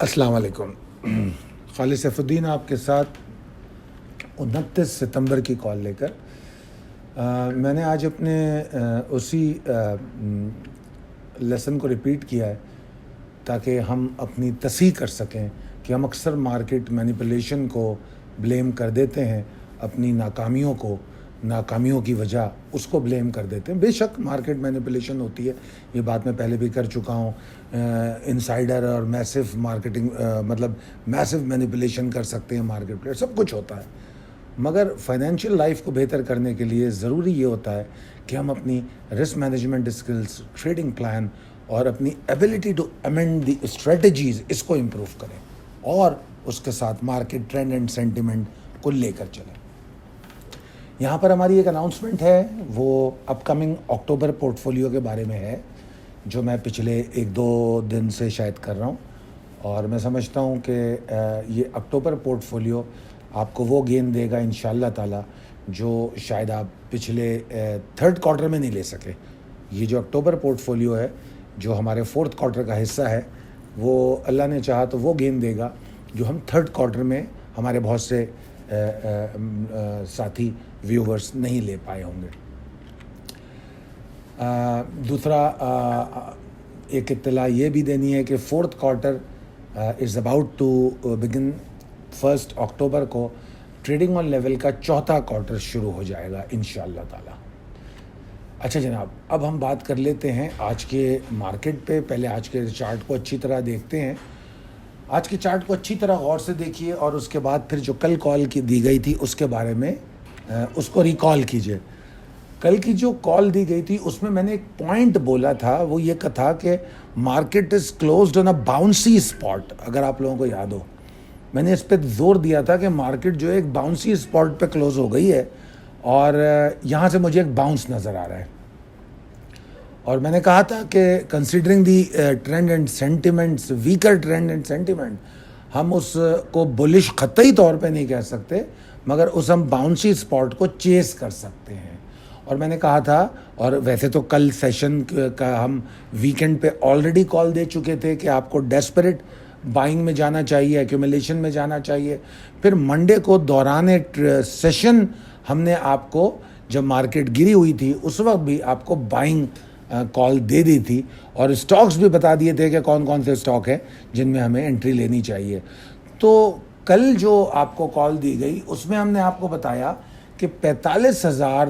अस्सलाम वालेकुम। खालिद सैफुद्दीन आपके साथ 29 सितंबर की कॉल लेकर मैंने आज अपने उसी लेसन को रिपीट किया है ताकि हम अपनी तस्हीह कर सकें कि हम अक्सर मार्केट मैनिपुलेशन को ब्लेम कर देते हैं, अपनी नाकामियों की वजह उसको ब्लेम कर देते हैं। बेशक मार्केट मैनिपुलेशन होती है, ये बात मैं पहले भी कर चुका हूँ। इनसाइडर और मैसिव मार्केटिंग मतलब मैसिव मैनिपुलेशन कर सकते हैं मार्केट प्लेयर, सब कुछ होता है। मगर फाइनेंशियल लाइफ को बेहतर करने के लिए ज़रूरी ये होता है कि हम अपनी risk management skills, trading plan और अपनी ability to amend the strategies इसको इम्प्रूव करें और उसके साथ मार्केट ट्रेंड एंड सेंटिमेंट को लेकर चलें। यहाँ पर हमारी एक अनाउंसमेंट है, वो अपकमिंग अक्टूबर पोर्टफोलियो के बारे में है, जो मैं पिछले 1-2 दिन से शायद कर रहा हूँ। और मैं समझता हूँ कि ये अक्टूबर पोर्टफोलियो आपको वो गेन देगा इंशाअल्लाह ताला जो शायद आप पिछले 3rd क्वार्टर में नहीं ले सके। ये जो अक्टूबर पोर्टफोलियो है, जो हमारे 4th क्वार्टर का हिस्सा है, वो अल्लाह ने चाहा तो वो गेन देगा जो हम 3rd क्वार्टर में हमारे बहुत से साथी व्यूवर्स नहीं ले पाए होंगे। दूसरा एक इत्तला ये भी देनी है कि 4th quarter is about to begin. 1 अक्टूबर को ट्रेडिंग ऑन लेवल का 4था क्वार्टर शुरू हो जाएगा इंशाअल्लाह ताला। अच्छा जनाब, अब हम बात कर लेते हैं आज के मार्केट पे। पहले आज के चार्ट को अच्छी तरह देखते हैं। आज के चार्ट को अच्छी तरह गौर से देखिए और उसके बाद फिर जो कल कॉल की दी गई थी उसके बारे में उसको रिकॉल कीजिए। कल की जो कॉल दी गई थी उसमें मैंने एक पॉइंट बोला था, वो ये था कि market is closed on a bouncy spot. अगर आप लोगों को याद हो, मैंने इस पर जोर दिया था कि मार्केट जो है एक बाउंसी स्पॉट पे क्लोज हो गई है और यहाँ से मुझे एक बाउंस नज़र आ रहा है। और मैंने कहा था कि considering the trend and sentiments, weaker trend and sentiment, हम उसको बुलिश ख़तई तौर पे नहीं कह सकते, मगर उस हम बाउंसी स्पॉट को चेस कर सकते हैं। और मैंने कहा था, और वैसे तो कल सेशन का हम वीकेंड पे ऑलरेडी कॉल दे चुके थे कि आपको डेस्परेट बाइंग में जाना चाहिए, एक्यूमुलेशन में जाना चाहिए। फिर मंडे को दौरान सेशन हमने आपको, जब मार्केट गिरी हुई थी उस वक्त भी आपको बाइंग कॉल दे दी थी और स्टॉक्स भी बता दिए थे कि कौन कौन से स्टॉक हैं जिनमें हमें एंट्री लेनी चाहिए। तो कल जो आपको कॉल दी गई उसमें हमने आपको बताया कि 45,000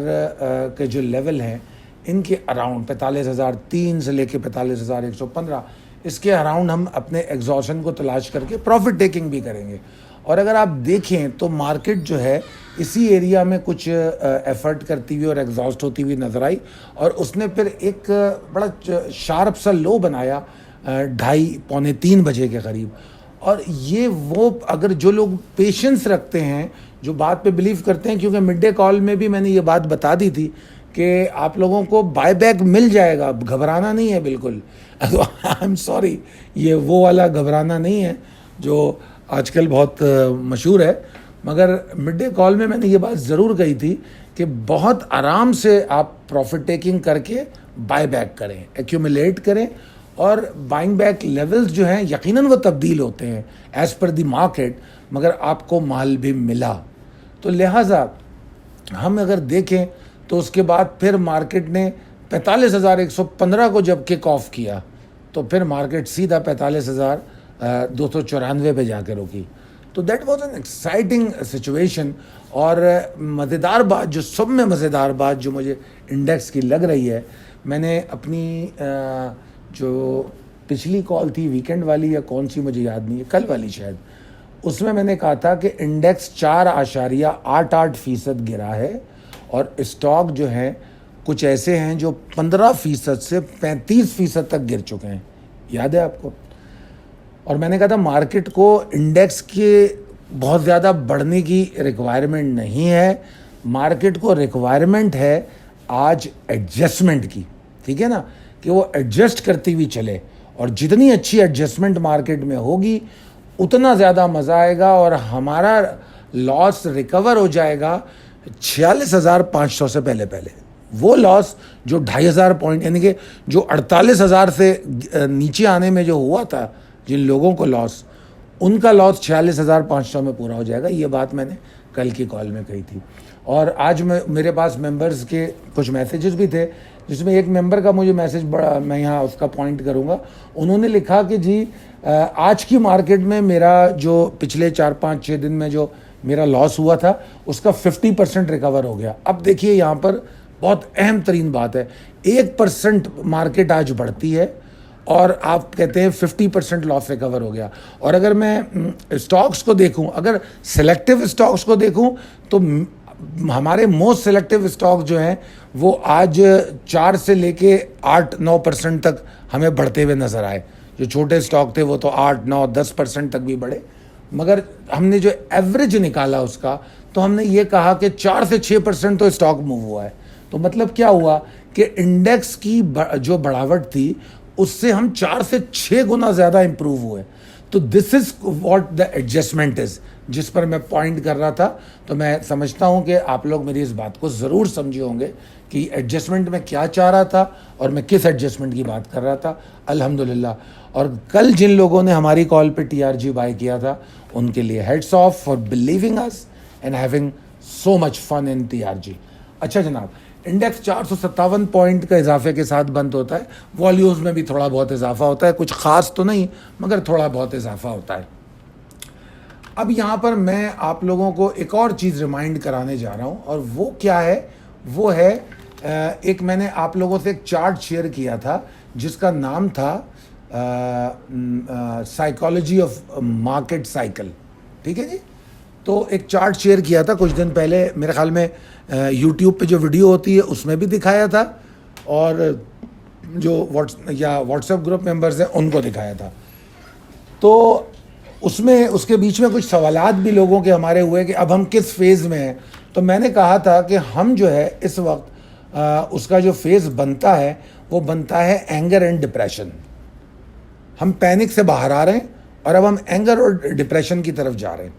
के जो लेवल हैं, इनके अराउंड 45,003 से लेके 45,115, इसके अराउंड हम अपने एग्जॉशन को तलाश करके प्रॉफिट टेकिंग भी करेंगे। और अगर आप देखें तो मार्केट जो है इसी एरिया में कुछ एफर्ट करती हुई और एग्जॉस्ट होती हुई नज़र आई और उसने फिर एक बड़ा शार्प सा लो बनाया 2:30-3 बजे के करीब। और ये वो, अगर जो लोग पेशेंस रखते हैं, जो बात पे बिलीव करते हैं, क्योंकि मिड डे कॉल में भी मैंने ये बात बता दी थी कि आप लोगों को बायबैक मिल जाएगा, घबराना नहीं है बिल्कुल। आई एम सॉरी, ये वो वाला घबराना नहीं है जो आजकल बहुत मशहूर है, मगर मिड डे कॉल में मैंने ये बात ज़रूर कही थी कि बहुत आराम से आप प्रॉफिट टेकिंग करके बाय बैक करें, एक्यूमुलेट करें। और बाइंग बैक लेवल्स जो हैं यकीनन वो तब्दील होते हैं एज़ पर दी मार्केट, मगर आपको माल भी मिला। तो लिहाजा हम अगर देखें तो उसके बाद फिर मार्केट ने 45,115 को जब किक ऑफ किया तो फिर मार्केट सीधा 45,294 पे जाकर रुकी। तो that was an exciting situation. और मज़ेदार बात, जो सब में मज़ेदार बात जो मुझे इंडेक्स की लग रही है, मैंने अपनी जो पिछली कॉल थी वीकेंड वाली या कौन सी मुझे याद नहीं है, कल वाली शायद, उसमें मैंने कहा था कि इंडेक्स 4.88% गिरा है और स्टॉक जो हैं कुछ ऐसे हैं जो 15% से 35% तक गिर चुके हैं। याद है आपको? और मैंने कहा था मार्केट को इंडेक्स के बहुत ज़्यादा बढ़ने की रिक्वायरमेंट नहीं है, मार्केट को रिक्वायरमेंट है आज एडजस्टमेंट की। ठीक है ना, कि वो एडजस्ट करती हुई चले, और जितनी अच्छी एडजस्टमेंट मार्केट में होगी उतना ज़्यादा मज़ा आएगा और हमारा लॉस रिकवर हो जाएगा 46,500 से पहले। वो लॉस जो 2,500 पॉइंट, यानी कि जो 48,000 से नीचे आने में जो हुआ था जिन लोगों को लॉस, उनका लॉस 46,500 में पूरा हो जाएगा। ये बात मैंने कल की कॉल में कही थी। और आज मेरे पास मेंबर्स के कुछ मैसेजेस भी थे, जिसमें एक मेंबर का मुझे मैसेज बड़ा, मैं यहाँ उसका पॉइंट करूँगा। उन्होंने लिखा कि जी आज की मार्केट में मेरा जो पिछले 4-5-6 दिन में जो मेरा लॉस हुआ था उसका 50% रिकवर हो गया। अब देखिए यहाँ पर बहुत अहम तरीन बात है, 1% मार्केट आज बढ़ती है और आप कहते हैं 50% लॉस रिकवर हो गया। और अगर मैं स्टॉक्स को देखूं, अगर सिलेक्टिव स्टॉक्स को देखूं, तो हमारे मोस्ट सिलेक्टिव स्टॉक जो हैं वो आज 4 से लेके 8-9% तक हमें बढ़ते हुए नजर आए। जो छोटे स्टॉक थे वो तो 8-9-10% तक भी बढ़े, मगर हमने जो एवरेज निकाला उसका, तो हमने ये कहा कि 4 से 6% तो स्टॉक मूव हुआ है। तो मतलब क्या हुआ कि इंडेक्स की जो बढ़ावट थी उससे हम 4 से 6 गुना ज़्यादा इंप्रूव हुए। तो this is what the adjustment is, जिस पर मैं पॉइंट कर रहा था। तो मैं समझता हूं कि आप लोग मेरी इस बात को ज़रूर समझे होंगे कि एडजस्टमेंट में क्या चाह रहा था और मैं किस एडजस्टमेंट की बात कर रहा था। अल्हम्दुलिल्लाह। और कल जिन लोगों ने हमारी कॉल पे टीआरजी बाय किया था, उनके लिए hats off for believing us and having so much fun in TRG. अच्छा जनाब, इंडेक्स 457 पॉइंट का इजाफे के साथ बंद होता है। वॉल्यूम्स में भी थोड़ा बहुत इजाफा होता है, कुछ ख़ास तो नहीं मगर थोड़ा बहुत इजाफा होता है। अब यहाँ पर मैं आप लोगों को एक और चीज़ रिमाइंड कराने जा रहा हूँ, और वो क्या है, वो है एक मैंने आप लोगों से एक चार्ट शेयर किया था जिसका नाम था साइकोलॉजी ऑफ मार्केट साइकिल। ठीक है जी। तो एक चार्ट शेयर किया था कुछ दिन पहले, मेरे ख्याल में यूट्यूब पे जो वीडियो होती है उसमें भी दिखाया था, और जो व्हाट्सएप ग्रुप मेंबर्स हैं उनको दिखाया था। तो उसमें उसके बीच में कुछ सवालात भी लोगों के हमारे हुए कि अब हम किस फेज़ में हैं। तो मैंने कहा था कि हम जो है इस वक्त उसका जो फेज़ बनता है वो बनता है एंगर एंड डिप्रेशन। हम पैनिक से बाहर आ रहे हैं और अब हम एंगर और डिप्रेशन की तरफ जा रहे हैं।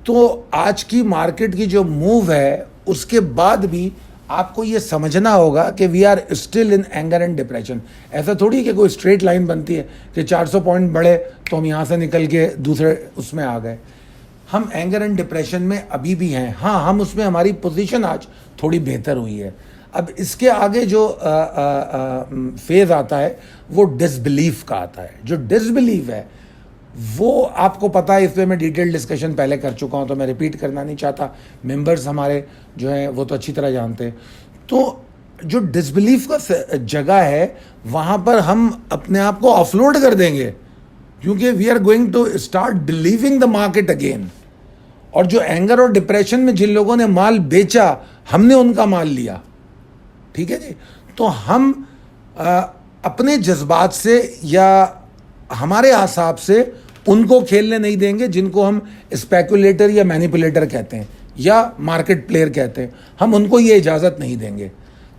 तो आज की मार्केट की जो मूव है उसके बाद भी आपको ये समझना होगा कि we are still in anger and depression. ऐसा थोड़ी कि कोई स्ट्रेट लाइन बनती है कि 400 पॉइंट बढ़े तो हम यहाँ से निकल के दूसरे उसमें आ गए। हम एंगर एंड डिप्रेशन में अभी भी हैं। हाँ, हम उसमें हमारी पोजीशन आज थोड़ी बेहतर हुई है। अब इसके आगे जो फेज़ आता है वो डिसबिलीफ का आता है। जो डिसबिलीफ है वो आपको पता है, इसलिए मैं डिटेल डिस्कशन पहले कर चुका हूं, तो मैं रिपीट करना नहीं चाहता। मेंबर्स हमारे जो हैं वो तो अच्छी तरह जानते हैं। तो जो डिसबिलीफ का जगह है वहाँ पर हम अपने आप को ऑफलोड कर देंगे, क्योंकि we are going to start believing the market again. और जो एंगर और डिप्रेशन में जिन लोगों ने माल बेचा, हमने उनका माल लिया। ठीक है जी। तो हम अपने जज्बात से या हमारे हिसाब से उनको खेलने नहीं देंगे जिनको हम स्पेकुलेटर या मैनिपुलेटर कहते हैं या मार्केट प्लेयर कहते हैं। हम उनको ये इजाज़त नहीं देंगे।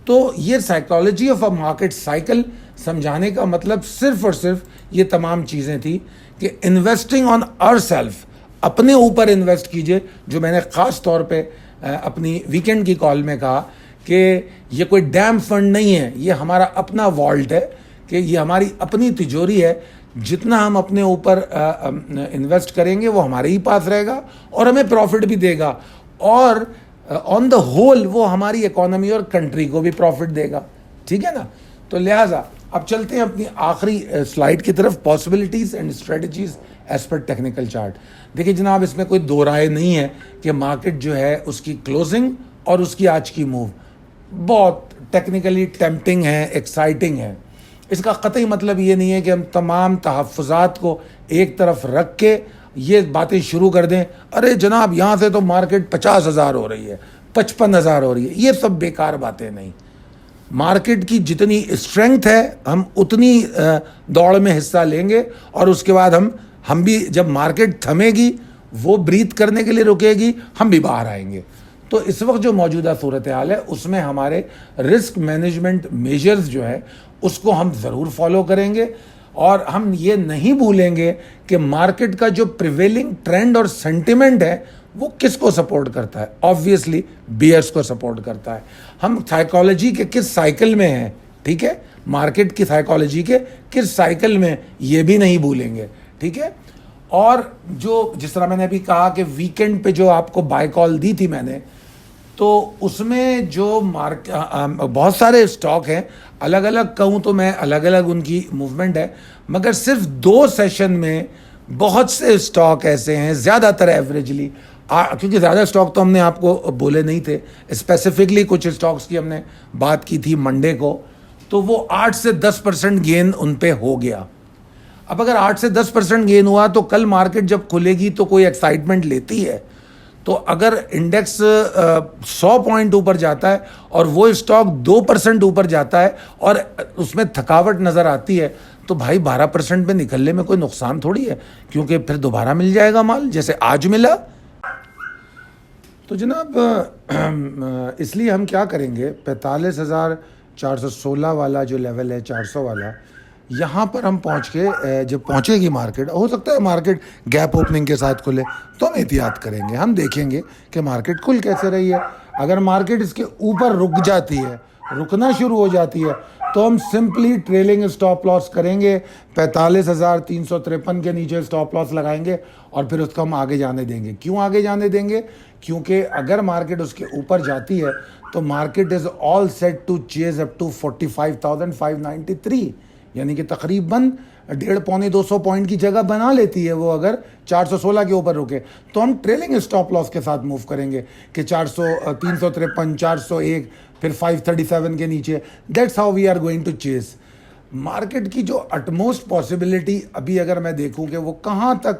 तो ये psychology of a market cycle समझाने का मतलब सिर्फ और सिर्फ ये तमाम चीज़ें थी कि इन्वेस्टिंग ऑन आवर सेल्फ, अपने ऊपर इन्वेस्ट कीजिए। जो मैंने ख़ास तौर पे अपनी वीकेंड की कॉल में कहा कि ये कोई डैम फंड नहीं है, ये हमारा अपना वॉल्ट है, कि ये हमारी अपनी तिजोरी है। जितना हम अपने ऊपर इन्वेस्ट करेंगे वो हमारे ही पास रहेगा और हमें प्रॉफिट भी देगा, और ऑन द होल वो हमारी इकोनॉमी और कंट्री को भी प्रॉफिट देगा। ठीक है ना। तो लिहाजा अब चलते हैं अपनी आखिरी स्लाइड की तरफ, possibilities and strategies as per technical chart. देखिए जनाब, इसमें कोई दो राय नहीं है कि मार्केट जो है उसकी क्लोजिंग और उसकी आज की मूव बहुत टेक्निकली टेम्पटिंग है, एक्साइटिंग है। इसका कतई मतलब ये नहीं है कि हम तमाम तहफ़्फ़ुज़ात को एक तरफ रख के ये बातें शुरू कर दें, अरे जनाब यहाँ से तो मार्केट 50,000 हो रही है, 55,000 हो रही है। ये सब बेकार बातें नहीं। मार्केट की जितनी स्ट्रेंथ है हम उतनी दौड़ में हिस्सा लेंगे, और उसके बाद हम भी, जब मार्केट थमेगी, वो ब्रीथ करने के लिए रुकेगी, हम भी बाहर आएंगे। तो इस वक्त जो मौजूदा सूरत हाल है उसमें हमारे रिस्क मैनेजमेंट मेजर्स जो है उसको हम ज़रूर फॉलो करेंगे, और हम ये नहीं भूलेंगे कि मार्केट का जो प्रिवेलिंग ट्रेंड और सेंटिमेंट है वो किसको सपोर्ट करता है। ऑब्वियसली बियर्स को सपोर्ट करता है। हम साइकोलॉजी के किस साइकिल में हैं, ठीक है, मार्केट की साइकोलॉजी के किस साइकिल में, ये भी नहीं भूलेंगे। ठीक है। और जो जिस तरह मैंने अभी कहा कि वीकेंड पे जो आपको बाय कॉल दी थी मैंने, तो उसमें जो बहुत सारे स्टॉक हैं, अलग अलग कहूँ तो मैं अलग अलग उनकी मूवमेंट है, मगर सिर्फ 2 सेशन में बहुत से स्टॉक ऐसे हैं, ज़्यादातर एवरेजली, क्योंकि ज़्यादा स्टॉक तो हमने आपको बोले नहीं थे, स्पेसिफिकली कुछ स्टॉक्स की हमने बात की थी मंडे को, तो वो 8 से 10% गेन उन पे हो गया। अब अगर 8 से 10% गेन हुआ तो कल मार्केट जब खुलेगी तो कोई एक्साइटमेंट लेती है। तो अगर इंडेक्स 100 पॉइंट ऊपर जाता है और वो स्टॉक 2% ऊपर जाता है और उसमें थकावट नज़र आती है, तो भाई 12% पे निकलने में कोई नुकसान थोड़ी है, क्योंकि फिर दोबारा मिल जाएगा माल जैसे आज मिला। तो जनाब इसलिए हम क्या करेंगे, 45,416 वाला जो लेवल है, 400 वाला, यहाँ पर हम पहुँच के जब पहुँचेगी मार्केट, हो सकता है मार्केट गैप ओपनिंग के साथ खुले, तो हम एहतियात करेंगे, हम देखेंगे कि मार्केट खुल कैसे रही है। अगर मार्केट इसके ऊपर रुक जाती है, रुकना शुरू हो जाती है, तो हम सिंपली ट्रेलिंग स्टॉप लॉस करेंगे, 45,353 के नीचे स्टॉप लॉस लगाएंगे और फिर उसको हम आगे जाने देंगे। क्यों आगे जाने देंगे? क्योंकि अगर मार्केट उसके ऊपर जाती है तो market is all set to chase up to 45,593, यानी कि तकरीबन 150-200 पॉइंट की जगह बना लेती है वो, अगर 416 के ऊपर रुके। तो हम ट्रेलिंग स्टॉप लॉस के साथ मूव करेंगे कि 353, 401, फिर 537 के नीचे। That's how we are going to chase market की। जो अटमोस्ट पॉसिबिलिटी अभी अगर मैं देखूं कि वो कहाँ तक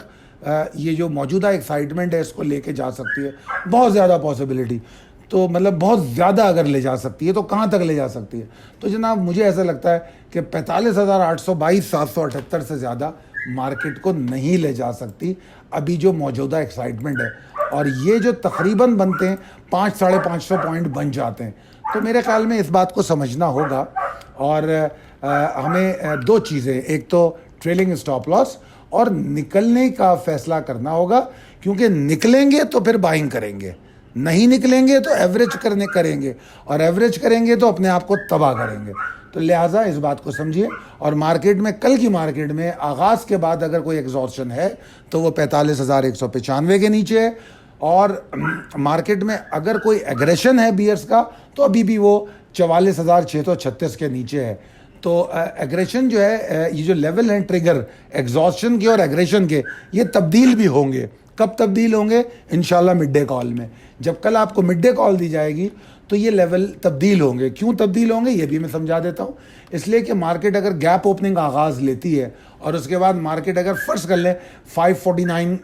ये जो मौजूदा एक्साइटमेंट है इसको लेके जा सकती है, बहुत ज़्यादा पॉसिबिलिटी, तो मतलब बहुत ज़्यादा अगर ले जा सकती है तो कहाँ तक ले जा सकती है? तो जनाब मुझे ऐसा लगता है कि 45,822, 778 से ज़्यादा मार्केट को नहीं ले जा सकती अभी जो मौजूदा एक्साइटमेंट है। और ये जो तकरीबन बनते हैं 500-550 पॉइंट बन जाते हैं, तो मेरे ख्याल में इस बात को समझना होगा। और हमें 2 चीज़ें, एक तो ट्रेलिंग स्टॉप लॉस और निकलने का फैसला करना होगा, क्योंकि निकलेंगे तो फिर बाइंग करेंगे, नहीं निकलेंगे तो एवरेज करेंगे, और एवरेज करेंगे तो अपने आप को तबाह करेंगे। तो लिहाजा इस बात को समझिए। और मार्केट में, कल की मार्केट में आगाज़ के बाद अगर कोई एग्जॉस्शन है तो वो 45,195 के नीचे है, और मार्केट में अगर कोई एग्रेशन है बियर्स का तो अभी भी वो 44,636 के नीचे है। तो एग्रेशन जो है, ये जो लेवल हैं ट्रिगर एग्जॉस्शन के और एग्रेशन के, ये तब्दील भी होंगे। कब तब्दील होंगे? इंशाल्लाह मिड डे कॉल में। जब कल आपको मिड डे कॉल दी जाएगी तो ये लेवल तब्दील होंगे। क्यों तब्दील होंगे ये भी मैं समझा देता हूँ। इसलिए कि मार्केट अगर गैप ओपनिंग आगाज़ लेती है और उसके बाद मार्केट अगर फ़र्ज़ कर ले 549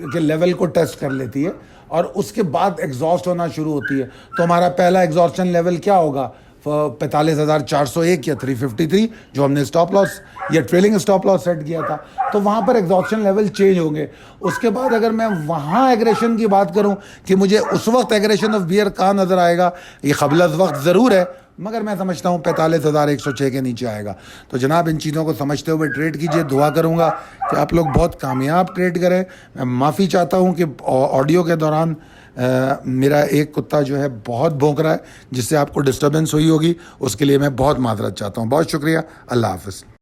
के लेवल को टेस्ट कर लेती है और उसके बाद एग्जॉस्ट होना शुरू होती है, तो हमारा पहला एग्जॉस्शन लेवल क्या होगा? 45,401 या 353, जो हमने स्टॉप लॉस या ट्रेलिंग स्टॉप लॉस सेट किया था, तो वहाँ पर एग्जॉस्शन लेवल चेंज होंगे। उसके बाद अगर मैं वहाँ एग्रेशन की बात करूँ कि मुझे उस वक्त एग्रेशन ऑफ बियर कहाँ नज़र आएगा, ये क़ब्ल अज़ वक्त ज़रूर है, मगर मैं समझता हूँ 45,106 के नीचे आएगा। तो जनाब इन चीज़ों को समझते हुए ट्रेड कीजिए। दुआ करूँगा कि आप लोग बहुत कामयाब ट्रेड करें। मैं माफ़ी चाहता हूँ कि ऑडियो के दौरान मेरा एक कुत्ता जो है बहुत भौंक रहा है, जिससे आपको डिस्टर्बेंस हुई होगी, उसके लिए मैं बहुत माजरत चाहता हूँ। बहुत शुक्रिया। अल्लाह हाफ़िज़।